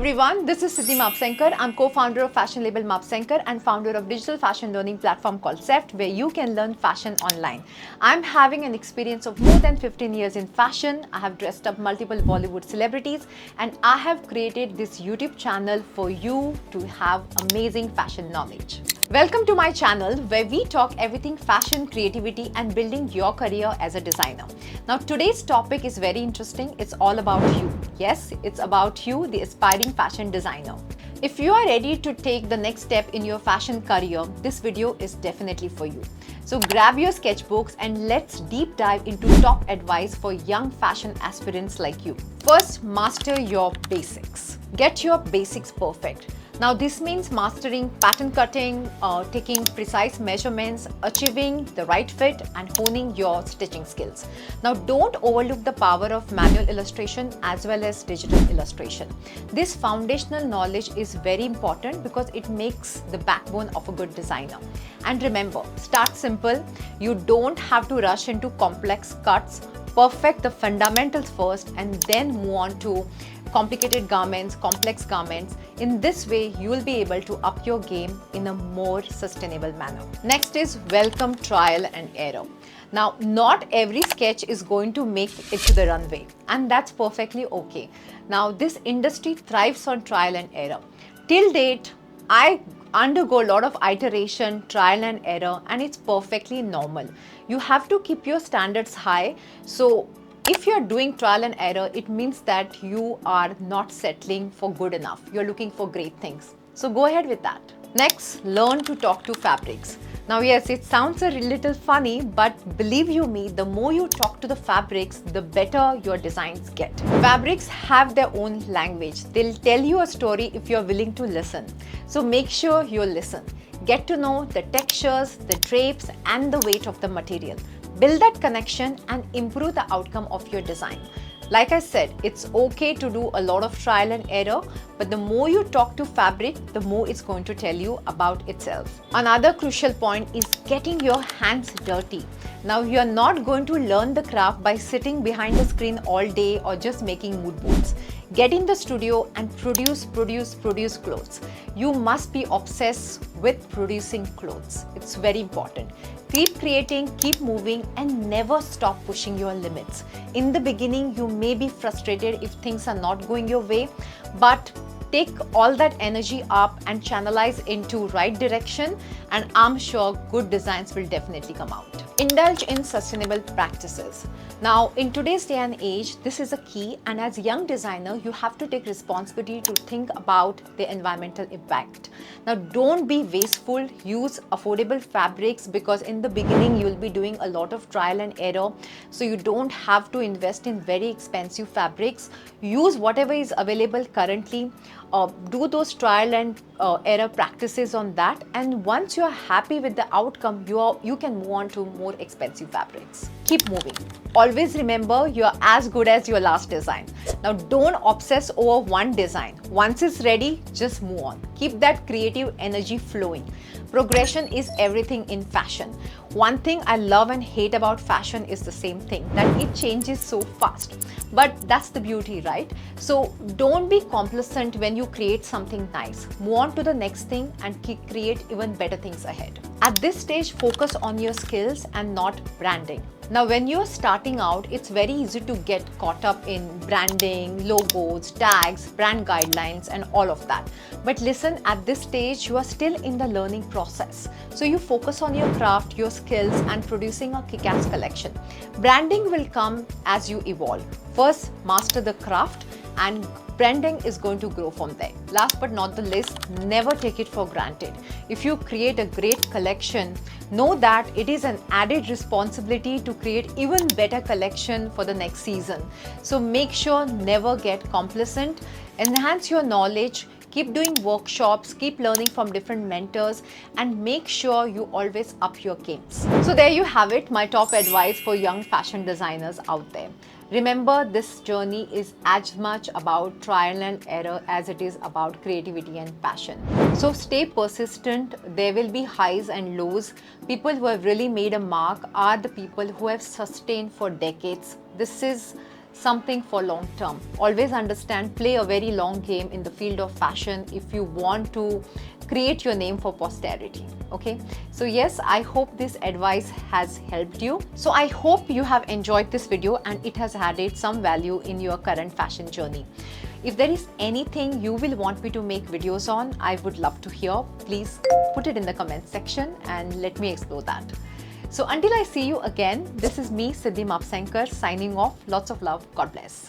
everyone, this is Siddhi Mapsenkar. I'm co-founder of fashion label Mapsenkar and founder of digital fashion learning platform called SEFT, where you can learn fashion online. I'm having an experience of more than 15 years in fashion. I have dressed up multiple Bollywood celebrities and I have created this YouTube channel for you to have amazing fashion knowledge. Welcome to my channel where we talk everything fashion, creativity and building your career as a designer. Now today's topic is very interesting. It's all about you. Yes, it's about you, the aspiring fashion designer. If you are ready to take the next step in your fashion career, this video is definitely for you. So grab your sketchbooks and let's deep dive into top advice for young fashion aspirants like you. First, master your basics. Get your basics perfect. Now this means mastering pattern cutting, taking precise measurements, achieving the right fit and honing your stitching skills. Now don't overlook the power of manual illustration as well as digital illustration. This foundational knowledge is very important because it makes the backbone of a good designer. And remember, start simple. You don't have to rush into complex cuts. Perfect the fundamentals first and then move on to complicated garments, complex garments. In this way, you will be able to up your game in a more sustainable manner. Next is welcome trial and error. Now, not every sketch is going to make it to the runway, and that's perfectly okay. Now, this industry thrives on trial and error. Till date, I undergo a lot of iteration, trial and error, and it's perfectly normal. You have to keep your standards high. So if you're doing trial and error, it means that you are not settling for good enough. You're looking for great things. So go ahead with that. Next, learn to talk to fabrics. Now, yes, it sounds a little funny, but believe you me, the more you talk to the fabrics, the better your designs get. Fabrics have their own language. They'll tell you a story if you're willing to listen. So make sure you listen. Get to know the textures, the drapes, and the weight of the material. Build that connection and improve the outcome of your design. Like I said, it's okay to do a lot of trial and error, but the more you talk to fabric, the more it's going to tell you about itself. Another crucial point is getting your hands dirty. Now, you're not going to learn the craft by sitting behind a screen all day or just making mood boards. Get in the studio and produce clothes. You must be obsessed with producing clothes. It's very important. Keep creating, keep moving, and never stop pushing your limits. In the beginning, you may be frustrated if things are not going your way, but take all that energy up and channelize into right direction, and I'm sure good designs will definitely come out. Indulge in sustainable practices. Now, in today's day and age, this is a key, and as a young designer, you have to take responsibility to think about the environmental impact. Now, don't be wasteful. Use affordable fabrics because in the beginning, you'll be doing a lot of trial and error. So you don't have to invest in very expensive fabrics. Use whatever is available currently. Do those trial and error practices on that, and once you are happy with the outcome, you can move on to more expensive fabrics. Keep moving. Always remember, you are as good as your last design. Now don't obsess over one design. Once it's ready, just move on. Keep that creative energy flowing. Progression is everything in fashion. One thing I love and hate about fashion is the same thing, that it changes so fast. But that's the beauty, right? So don't be complacent when you create something nice. Move on to the next thing and create even better things ahead. At this stage, focus on your skills and not branding. Now, when you're starting out, it's very easy to get caught up in branding, logos, tags, brand guidelines, and all of that. But listen, at this stage, you are still in the learning process. So you focus on your craft, your skills, and producing a kick-ass collection. Branding will come as you evolve. First, master the craft, and branding is going to grow from there. Last but not the least, never take it for granted. If you create a great collection, know that it is an added responsibility to create even better collection for the next season. So make sure never get complacent, enhance your knowledge, keep doing workshops, keep learning from different mentors, and make sure you always up your games. So there you have it, my top advice for young fashion designers out there. Remember, this journey is as much about trial and error as it is about creativity and passion. So stay persistent. There will be highs and lows. People who have really made a mark are the people who have sustained for decades. This is something for long term. Always understand, play a very long game in the field of fashion if you want to create your name for posterity. Okay, so yes, I hope this advice has helped you. So I hope you have enjoyed this video and it has added some value in your current fashion journey. If there is anything you will want me to make videos on, I would love to hear. Please put it in the comment section and let me explore that. So until I see you again, this is me, Siddhi Mapsankar, signing off. Lots of love. God bless.